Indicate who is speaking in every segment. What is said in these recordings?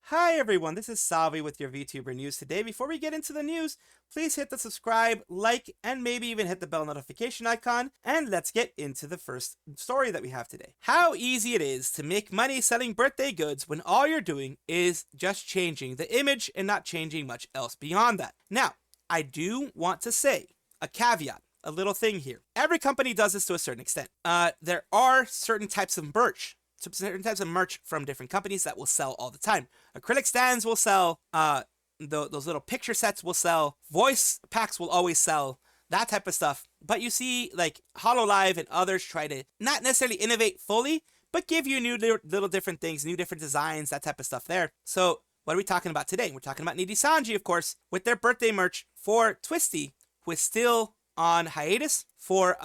Speaker 1: Hi everyone, this is Salvi with your VTuber news today. Before we get into the news, please hit the subscribe, like, and maybe even hit the bell notification icon, and let's get into the first story that we have today. How easy it is to make money selling birthday goods when all you're doing is just changing the image and not changing much else beyond that. Now, I do want to say a caveat, a little thing here. Every company does this to a certain extent. There are certain types of merch from different companies that will sell all the time. Acrylic stands will sell, those little picture sets will sell, voice packs will always sell, that type of stuff. But you see, like, Hololive and others try to not necessarily innovate fully, but give you new little different things, new different designs, that type of stuff there. So what are we talking about today? We're talking about Nijisanji, of course, with their birthday merch for Twisty, who is still on hiatus, for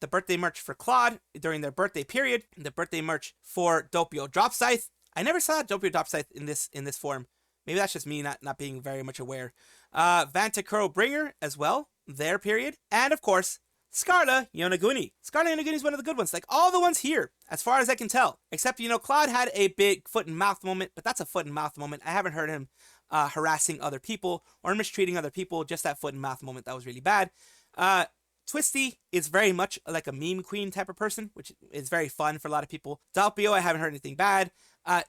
Speaker 1: the birthday merch for Claude during their birthday period, the birthday merch for Doppio Drop Scythe. I never saw Doppio Drop Scythe in this form. Maybe that's just me not being very much aware. Vantakuro Bringer as well, their period. And of course, Scarla Yonaguni. Scarla Yonaguni is one of the good ones, like all the ones here, as far as I can tell. Except, Claude had a big foot and mouth moment, but that's a foot and mouth moment. I haven't heard him harassing other people or mistreating other people, just that foot and mouth moment that was really bad. Twisty is very much like a meme queen type of person, which is very fun for a lot of people. Doppio, I haven't heard anything bad.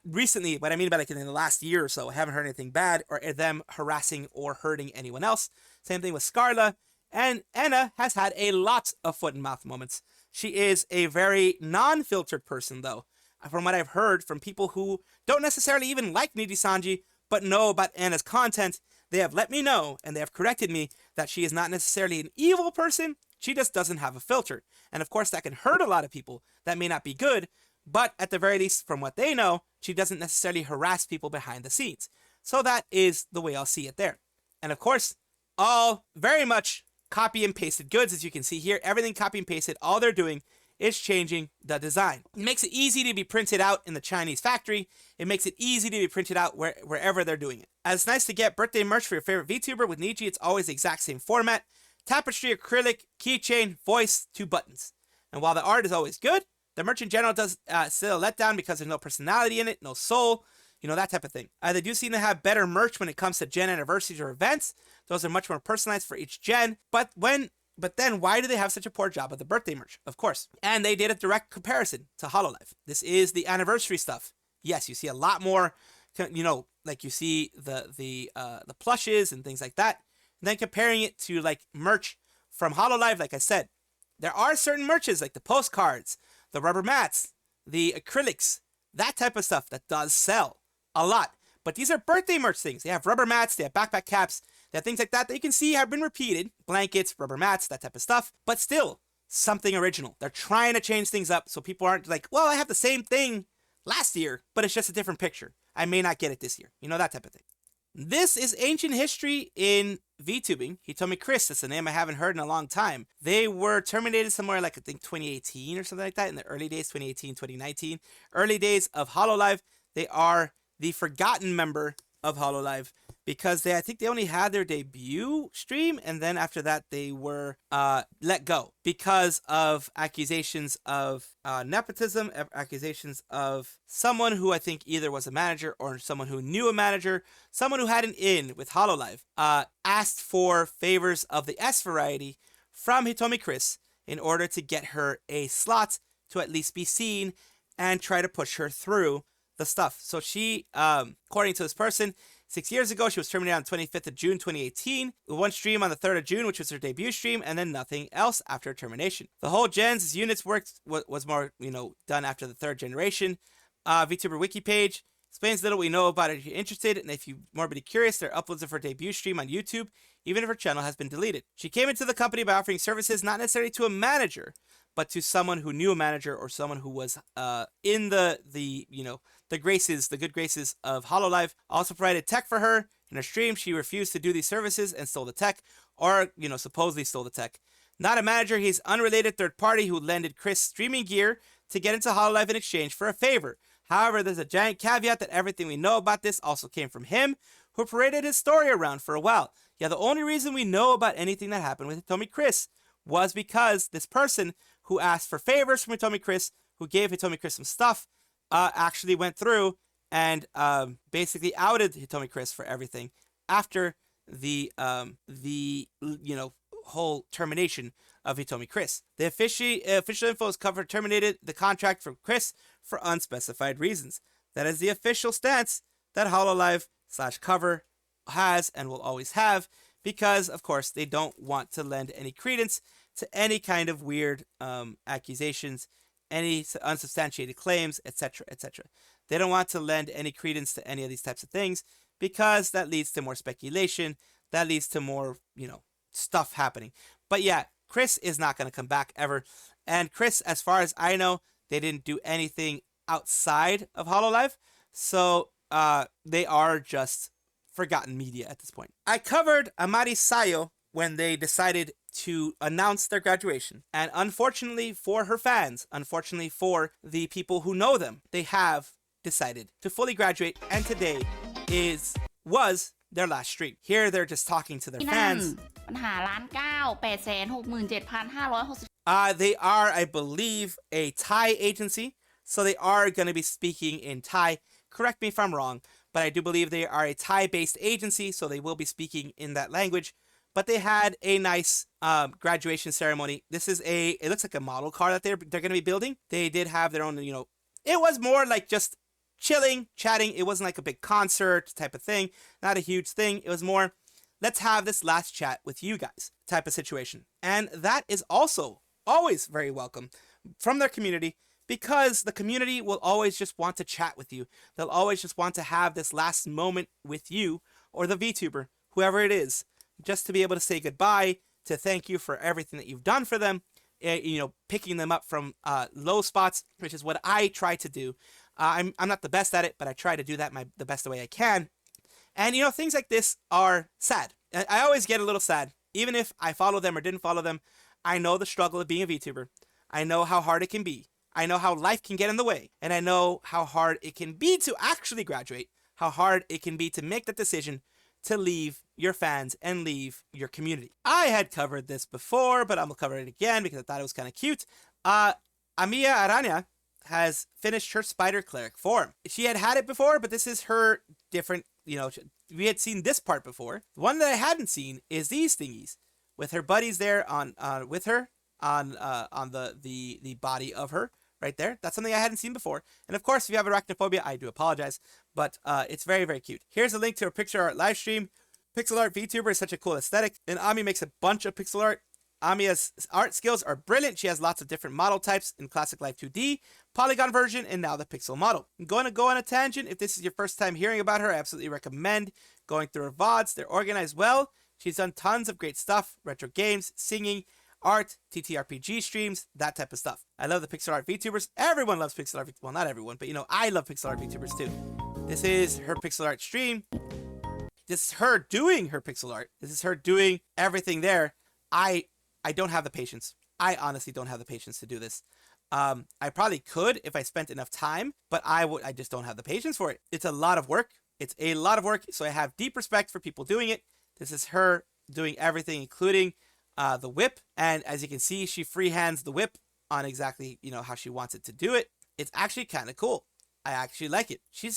Speaker 1: Recently, what I mean by like in the last year or so, I haven't heard anything bad or them harassing or hurting anyone else. Same thing with Scarla. And Anna has had a lot of foot and mouth moments. She is a very non-filtered person, though, from what I've heard from people who don't necessarily even like Nijisanji, but know about Anna's content. They have let me know, and they have corrected me, that she is not necessarily an evil person. She just doesn't have a filter. And of course, that can hurt a lot of people. That may not be good, but at the very least, from what they know, she doesn't necessarily harass people behind the scenes. So that is the way I'll see it there. And of course, all very much copy and pasted goods, as you can see here. Everything copy and pasted. All they're doing is changing the design. It makes it easy to be printed out in the Chinese factory. It makes it easy to be printed out wherever they're doing it. As it's nice to get birthday merch for your favorite VTuber with Niji, it's always the exact same format. Tapestry, acrylic, keychain, voice, 2 buttons. And while the art is always good, the merch in general does still a letdown because there's no personality in it, no soul, that type of thing. They do seem to have better merch when it comes to gen anniversaries or events. Those are much more personalized for each gen. But then why do they have such a poor job of the birthday merch? Of course. And they did a direct comparison to Hololive. This is the anniversary stuff. Yes, you see a lot more, like you see the plushes and things like that. And then comparing it to like merch from Hololive, like I said, there are certain merches like the postcards, the rubber mats, the acrylics, that type of stuff that does sell a lot. But these are birthday merch things. They have rubber mats, they have backpack caps, they have things like that you can see have been repeated. Blankets, rubber mats, that type of stuff. But still, something original. They're trying to change things up so people aren't like, well, I have the same thing last year, but it's just a different picture. I may not get it this year. That type of thing. This is ancient history in VTubing. Hitomi Chris, that's a name I haven't heard in a long time. They were terminated somewhere like I think 2018 or something like that, in the early days, 2018, 2019. Early days of Hololive. They are the forgotten member of Hololive because I think they only had their debut stream, and then after that they were let go because of accusations of nepotism, accusations of someone who I think either was a manager or someone who knew a manager, someone who had an in with Hololive, asked for favors of the S variety from Hitomi Chris in order to get her a slot to at least be seen and try to push her through the stuff. So she, according to this person, 6 years ago, she was terminated on 25th of June, 2018. One stream on the 3rd of June, which was her debut stream, and then nothing else after termination. The whole gens units worked was more, done after the 3rd generation. VTuber wiki page explains little we know about it if you're interested, and if you're morbidly curious, there are uploads of her debut stream on YouTube, even if her channel has been deleted. She came into the company by offering services not necessarily to a manager, but to someone who knew a manager or someone who was in the good graces of Hololive. Also provided tech for her. In her stream, she refused to do these services and stole the tech, or, supposedly stole the tech. Not a manager, he's unrelated third party who lended Chris streaming gear to get into Hololive in exchange for a favor. However, there's a giant caveat that everything we know about this also came from him, who paraded his story around for a while. Yeah, the only reason we know about anything that happened with Hitomi Chris was because this person who asked for favors from Hitomi Chris, who gave Hitomi Chris some stuff, actually went through and basically outed Hitomi Chris for everything after the whole termination of Hitomi Chris. The official info is covered terminated the contract from Chris for unspecified reasons. That is the official stance that Hololive/Cover has and will always have, because of course they don't want to lend any credence to any kind of weird accusations, any unsubstantiated claims, etc., etc. They don't want to lend any credence to any of these types of things, because that leads to more speculation, that leads to more, stuff happening. But yeah, Chris is not going to come back ever. And Chris, as far as I know, they didn't do anything outside of Hololive, so they are just forgotten media at this point. I covered Amaris Sayo when they decided to announce their graduation. And unfortunately for her fans, unfortunately for the people who know them, they have decided to fully graduate, and today was their last stream. Here they're just talking to their fans. They are, I believe, a Thai agency, so they are going to be speaking in Thai. Correct me if I'm wrong, but I do believe they are a Thai-based agency, so they will be speaking in that language. But they had a nice graduation ceremony. It looks like a model car that they're going to be building. They did have their own, it was more like just chilling, chatting. It wasn't like a big concert type of thing, not a huge thing. It was more, let's have this last chat with you guys type of situation. And that is also always very welcome from their community, because the community will always just want to chat with you. They'll always just want to have this last moment with you or the VTuber, whoever it is, just to be able to say goodbye, to thank you for everything that you've done for them, picking them up from low spots, which is what I try to do. I'm not the best at it, but I try to do that the best way I can. And, things like this are sad. I always get a little sad. Even if I follow them or didn't follow them, I know the struggle of being a VTuber. I know how hard it can be. I know how life can get in the way. And I know how hard it can be to actually graduate, how hard it can be to make that decision to leave your fans and leave your community. I had covered this before, but I'm going to cover it again because I thought it was kind of cute. Amiya Aranha has finished her spider cleric form. She had it before, but this is her different, we had seen this part before. The one that I hadn't seen is these thingies with her buddies there with her on the body of her right there. That's something I hadn't seen before. And of course, if you have arachnophobia, I do apologize, but it's very, very cute. Here's a link to her pixel art live stream. Pixel art VTuber is such a cool aesthetic, and Ami makes a bunch of pixel art. Amiya's art skills are brilliant. She has lots of different model types in Classic Life 2D, Polygon version, and now the pixel model. I'm going to go on a tangent. If this is your first time hearing about her, I absolutely recommend going through her VODs. They're organized well. She's done tons of great stuff, retro games, singing, art, TTRPG streams, that type of stuff. I love the pixel art VTubers. Everyone loves pixel art. Well, not everyone, but I love pixel art VTubers too. This is her pixel art stream. This is her doing her pixel art. This is her doing everything there. I don't have the patience. I honestly don't have the patience to do this. I probably could if I spent enough time, but I just don't have the patience for it. It's a lot of work. It's a lot of work, so I have deep respect for people doing it. This is her doing everything, including the whip, and as you can see, she freehands the whip on exactly how she wants it to do it. It's actually kind of cool. I actually like it. She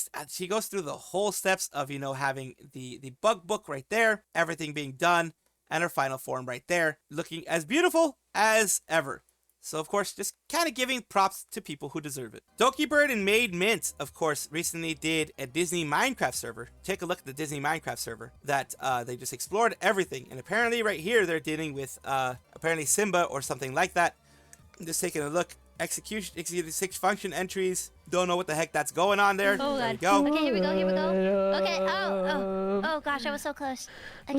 Speaker 1: goes through the whole steps of having the bug book right there, everything being done, and her final form right there, looking as beautiful as ever. So of course, just kind of giving props to people who deserve it. Doki Bird and Made Mint, of course, recently did a Disney Minecraft server. Take a look at the Disney Minecraft server that they just explored everything. And apparently right here, they're dealing with apparently Simba or something like that. I'm just taking a look. Execute 6 function entries. Don't know what the heck that's going on there.
Speaker 2: Oh,
Speaker 1: there
Speaker 2: God.
Speaker 1: you go.
Speaker 2: Okay, here we go, here we go. Okay, oh gosh, I was so close. Okay.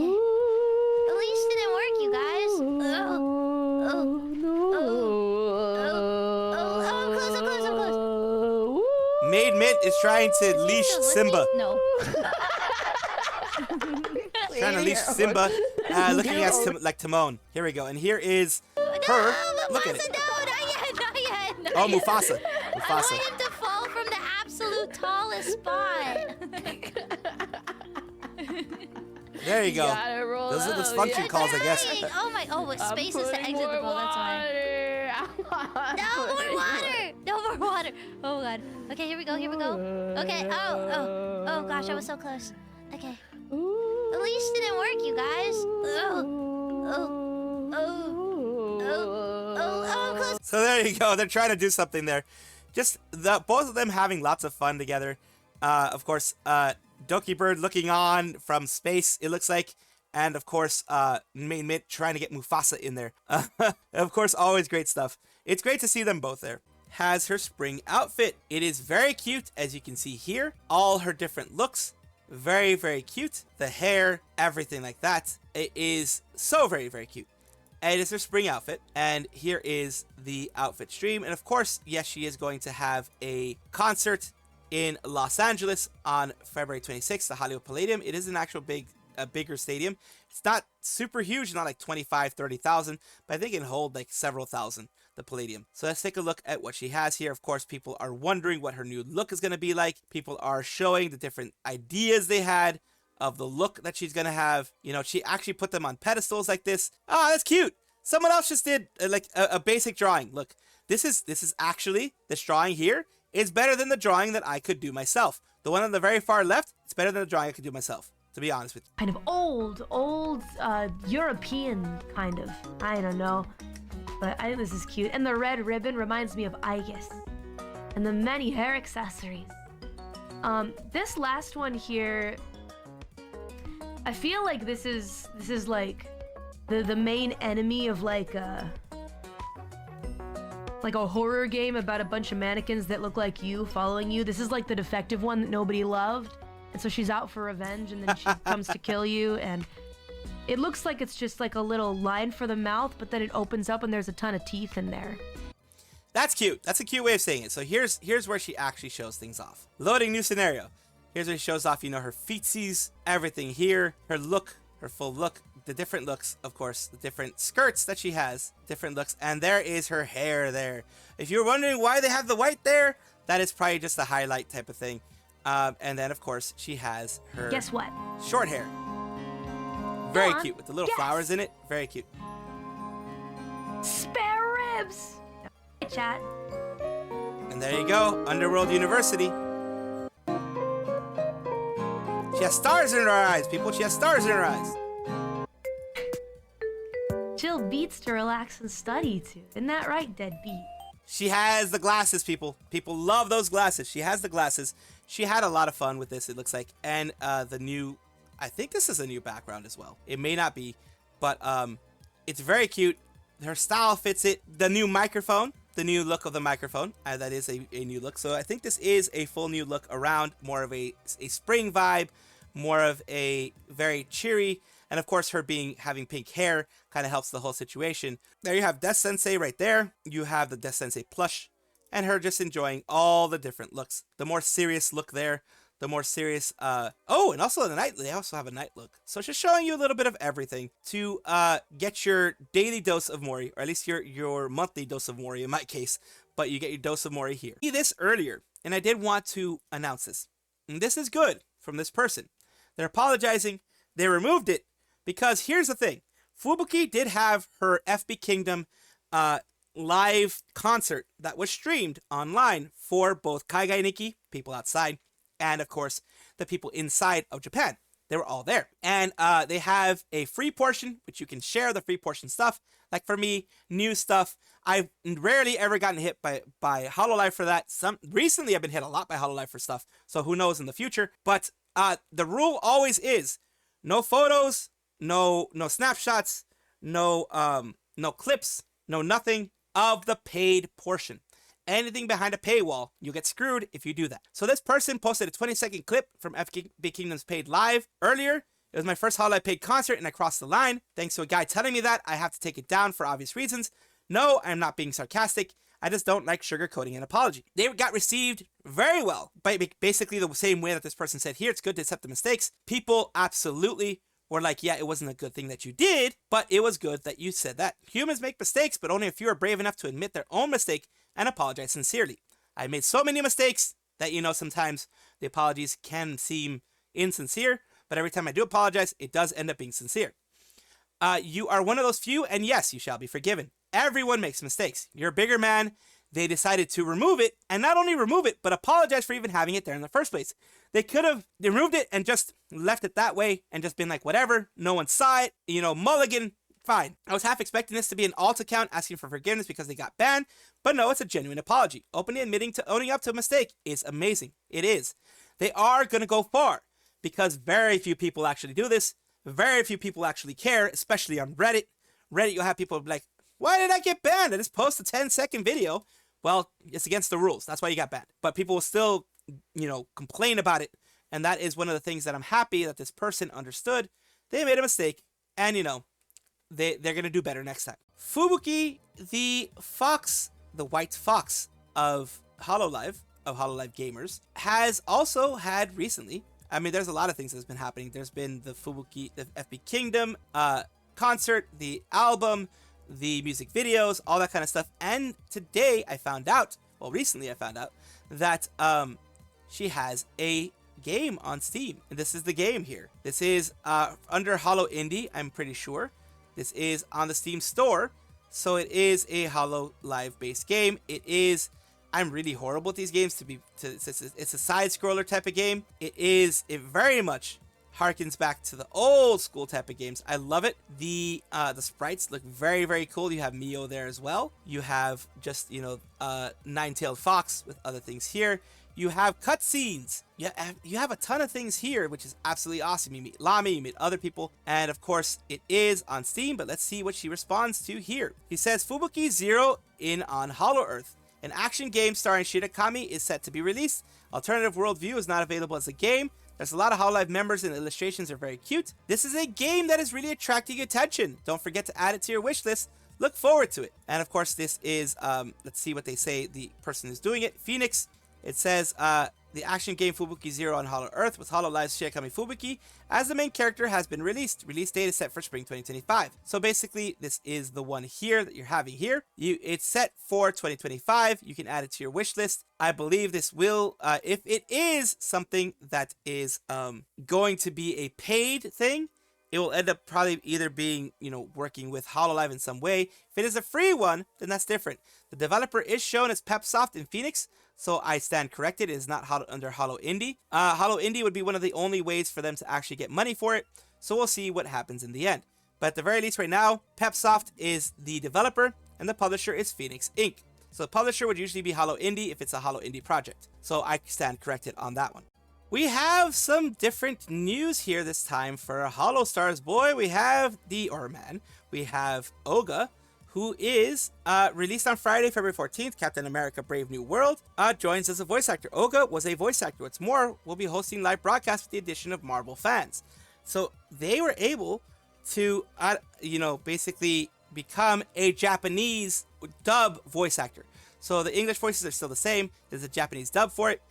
Speaker 2: At least it didn't work, you guys. I'm close.
Speaker 1: Made Mint is trying to leash Simba.
Speaker 2: No.
Speaker 1: Trying to leash Simba, looking at like Timon. Here we go, and here is her. Look at it.
Speaker 2: Not yet.
Speaker 1: Oh, Mufasa.
Speaker 2: I want him to fall from the absolute tallest spot.
Speaker 1: There you go. Those are the function calls, I guess.
Speaker 2: Oh, space is to exit the boat, that's why. No more water! No more more water. Oh god. Okay, here we go. Here we go. Okay. Oh gosh, I was so close. Okay. The leash didn't work, you guys. Close.
Speaker 1: So there you go. They're trying to do something there. Just both of them having lots of fun together. Of course, Doki Bird looking on from space, it looks like. And of course, Mint trying to get Mufasa in there. Of course, always great stuff. It's great to see them both there. Has her spring outfit. It is very cute, as you can see here. All her different looks. Very, very cute. The hair, everything like that. It is so very, very cute. And it is her spring outfit. And here is the outfit stream. And of course, yes, she is going to have a concert in Los Angeles on February 26th, the Hollywood Palladium. It is an actual bigger stadium. It's not super huge, not like 25, 30,000, but I think it can hold like several thousand, the Palladium. So let's take a look at what she has here. Of course, people are wondering what her new look is going to be like. People are showing the different ideas they had of the look that she's going to have. You know, she actually put them on pedestals like this. Oh, that's cute. Someone else just did like a basic drawing. Look, this is actually, this drawing here is better than the drawing that I could do myself. The one on the very far left, it's better than the drawing I could do myself, to be honest with you.
Speaker 3: Kind of old European kind of. I don't know. But I think this is cute. And the red ribbon reminds me of Aegis. And the many hair accessories. This last one here, I feel like this is like the main enemy of like a horror game about a bunch of mannequins that look like you following you. This is like the defective one that nobody loved. And so she's out for revenge, and then she comes to kill you, and it looks like it's just like a little line for the mouth, but then it opens up and there's a ton of teeth in there.
Speaker 1: That's cute. That's a cute way of saying it. So here's where she actually shows things off. Loading new scenario. Here's where she shows off, you know, her feetsies, everything here, her look, her full look, the different looks, of course, the different skirts that she has, different looks, and there is her hair there. If you're wondering why they have the white there, that is probably just a highlight type of thing. And then, of course, she has her...
Speaker 3: Guess what?
Speaker 1: Short hair. Very cute, with the little flowers in it. Very cute.
Speaker 3: Spare ribs! Hey, chat.
Speaker 1: And there you go, Underworld University. She has stars in her eyes, people. She has stars in her eyes.
Speaker 3: Chill beats to relax and study to. Isn't that right, deadbeat?
Speaker 1: She has the glasses, people. People love those glasses. She has the glasses. She had a lot of fun with this, it looks like. And the new... I think this is a new background as well. It may not be, but it's very cute. Her style fits it. The new microphone, the new look of the microphone, that is a new look. So I think this is a full new look around, more of a spring vibe, more of a very cheery, and of course her having pink hair kind of helps the whole situation. There you have Death Sensei right there. You have the Death Sensei plush, and her just enjoying all the different looks. The more serious look there. The more serious, oh, and also the night, they also have a night look. So it's just showing you a little bit of everything to get your daily dose of Mori, or at least your monthly dose of Mori in my case, but you get your dose of Mori here. See this earlier, and I did want to announce this. And this is good from this person. They're apologizing. They removed it because here's the thing. Fubuki did have her FB Kingdom live concert that was streamed online for both Kaigai Nikki, people outside, and of course, the people inside of Japan. They were all there. And they have a free portion, which you can share the free portion stuff. Like for me, new stuff. I've rarely ever gotten hit by Hololive for that. Recently, I've been hit a lot by Hololive for stuff. So who knows in the future. But the rule always is no photos, no snapshots, no clips, no nothing of the paid portion. Anything behind a paywall, you'll get screwed if you do that. So this person posted a 20-second clip from FB Kingdom's paid live earlier. It was my first Hololive paid concert and I crossed the line. Thanks to a guy telling me that, I have to take it down for obvious reasons. No, I'm not being sarcastic. I just don't like sugarcoating an apology. They got received very well, by basically the same way that this person said here. It's good to accept the mistakes. People absolutely were like, yeah, it wasn't a good thing that you did, but it was good that you said that. Humans make mistakes, but only a few are brave enough to admit their own mistake and apologize sincerely. I made so many mistakes that, sometimes the apologies can seem insincere, but every time I do apologize, it does end up being sincere. You are one of those few, and yes, you shall be forgiven. Everyone makes mistakes. You're a bigger man they decided to remove it, and not only remove it, but apologize for even having it there in the first place. They could have removed it and just left it that way and just been like, whatever, no one saw it, you know, mulligan, fine. I was half expecting this to be an alt account asking for forgiveness because they got banned, but no, it's a genuine apology. Openly admitting to owning up to a mistake is amazing. It is. They are going to go far because very few people actually do this. Very few people actually care, especially on Reddit. Reddit, you'll have people be like, why did I get banned? I just posted a 10-second video. Well, it's against the rules. That's why you got banned. But people will still, you know, complain about it. And that is one of the things that I'm happy that this person understood. They made a mistake. And, you know, they're going to do better next time. Fubuki, the fox, the white fox of Hololive gamers, has also had recently, I mean, there's a lot of things that's been happening. There's been the Fubuki, the FB Kingdom concert, the album, the music videos, all that kind of stuff. And today I found out, well, recently I found out that she has a game on Steam. And this is the game here. This is under Holo Indie, I'm pretty sure. This is on the Steam store. So it is a Hololive based game. It is, I'm really horrible at these games it's a side scroller type of game. It very much harkens back to the old school type of games. I love it. The sprites look very, very cool. You have Mio there as well. You have just, you know, nine-tailed fox with other things here. You have cutscenes. You have a ton of things here, which is absolutely awesome. You meet Lami, you meet other people, and of course it is on Steam, but let's see what she responds to here. He says, Fubuki Zero in on Hollow Earth. An action game starring Shirakami is set to be released. Alternative Worldview is not available as a game. There's a lot of Hololive members and the illustrations are very cute. This is a game that is really attracting attention. Don't forget to add it to your wish list. Look forward to it. And of course, this is, let's see what they say, the person who's doing it, Phoenix. It says, the action game Fubuki Zero on Hollow Earth with Hololive's Shirakami Fubuki as the main character has been released. Release date is set for spring 2025. So basically, this is the one here that you're having here. It's set for 2025. You can add it to your wish list. I believe this will, if it is something that is going to be a paid thing, it will end up probably either being, you know, working with Hololive in some way. If it is a free one, then that's different. The developer is shown as Pepsoft in Phoenix, so I stand corrected. It is not under Holo Indie. Holo Indie would be one of the only ways for them to actually get money for it, so we'll see what happens in the end. But at the very least right now, Pepsoft is the developer, and the publisher is Phoenix Inc. So the publisher would usually be Holo Indie if it's a Holo Indie project. So I stand corrected on that one. We have some different news here this time for Holostars boy. We have we have Oga, who is released on Friday, February 14th. Captain America Brave New World joins as a voice actor. Oga was a voice actor. What's more, will be hosting live broadcasts with the addition of Marvel fans. So they were able to, you know, basically become a Japanese dub voice actor. So the English voices are still the same. There's a Japanese dub for it.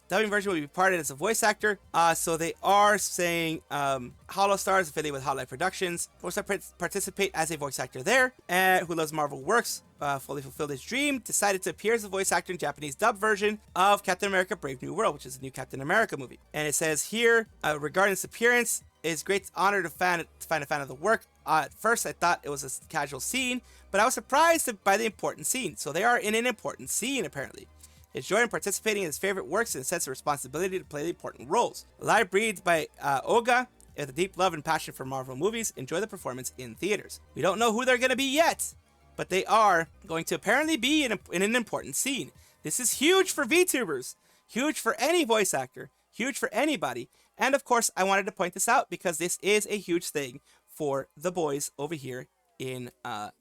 Speaker 1: Dubbing version will be parted as a voice actor. So they are saying Holostars affiliated with Hololive Productions. Forced to participate as a voice actor there. And who loves Marvel works, fully fulfilled his dream. Decided to appear as a voice actor in Japanese dub version of Captain America Brave New World, which is a new Captain America movie. And it says here, regarding its appearance, it's great honor to find a fan of the work. At first, I thought it was a casual scene, but I was surprised by the important scene. So they are in an important scene, apparently. It's joy in participating in his favorite works and a sense of responsibility to play the important roles. Live breathed by Oga, with a deep love and passion for Marvel movies. Enjoy the performance in theaters. We don't know who they're going to be yet, but they are going to apparently be in an important scene. This is huge for VTubers, huge for any voice actor, huge for anybody. And of course, I wanted to point this out because this is a huge thing for the boys over here in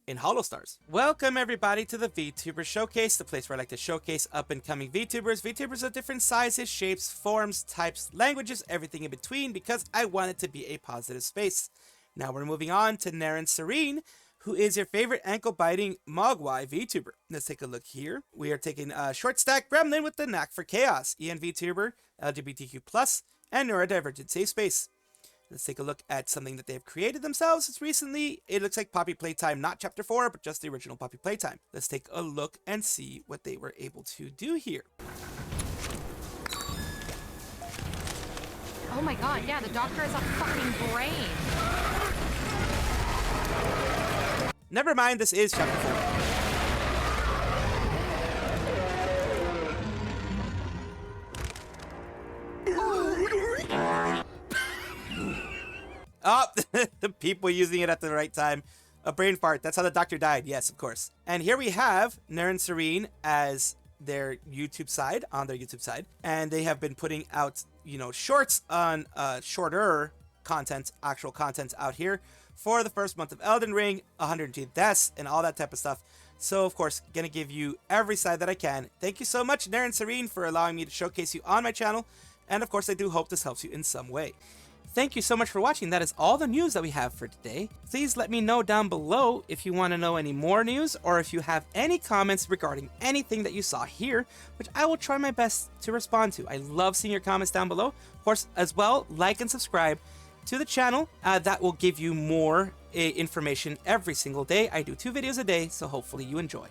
Speaker 1: Holostars. Welcome everybody to the VTuber Showcase, the place where I like to showcase up-and-coming VTubers. VTubers of different sizes, shapes, forms, types, languages, everything in between, because I want it to be a positive space. Now we're moving on to Nerin Serene, who is your favorite ankle-biting Mogwai VTuber. Let's take a look here. We are taking Short Stack Gremlin with the knack for chaos, EN VTuber, LGBTQ+, and neurodivergent safe space. Let's take a look at something that they've created themselves since recently. It looks like Poppy Playtime, not Chapter 4, but just the original Poppy Playtime. Let's take a look and see what they were able to do here.
Speaker 4: Oh my god, yeah, the doctor has a fucking brain.
Speaker 1: Never mind, this is Chapter 4. Oh, the people using it at the right time. A brain fart. That's how the doctor died. Yes, of course. And here we have Nerin Serene as their YouTube side, on their YouTube side. And they have been putting out, shorts on shorter content, actual content out here for the first month of Elden Ring, 102 deaths, and all that type of stuff. So, of course, gonna give you every side that I can. Thank you so much, Nerin Serene, for allowing me to showcase you on my channel. And, of course, I do hope this helps you in some way. Thank you so much for watching. That is all the news that we have for today. Please let me know down below if you want to know any more news or if you have any comments regarding anything that you saw here, which I will try my best to respond to. I love seeing your comments down below. Of course, as well, like and subscribe to the channel. That will give you more information every single day. I do 2 videos a day, so hopefully you enjoy.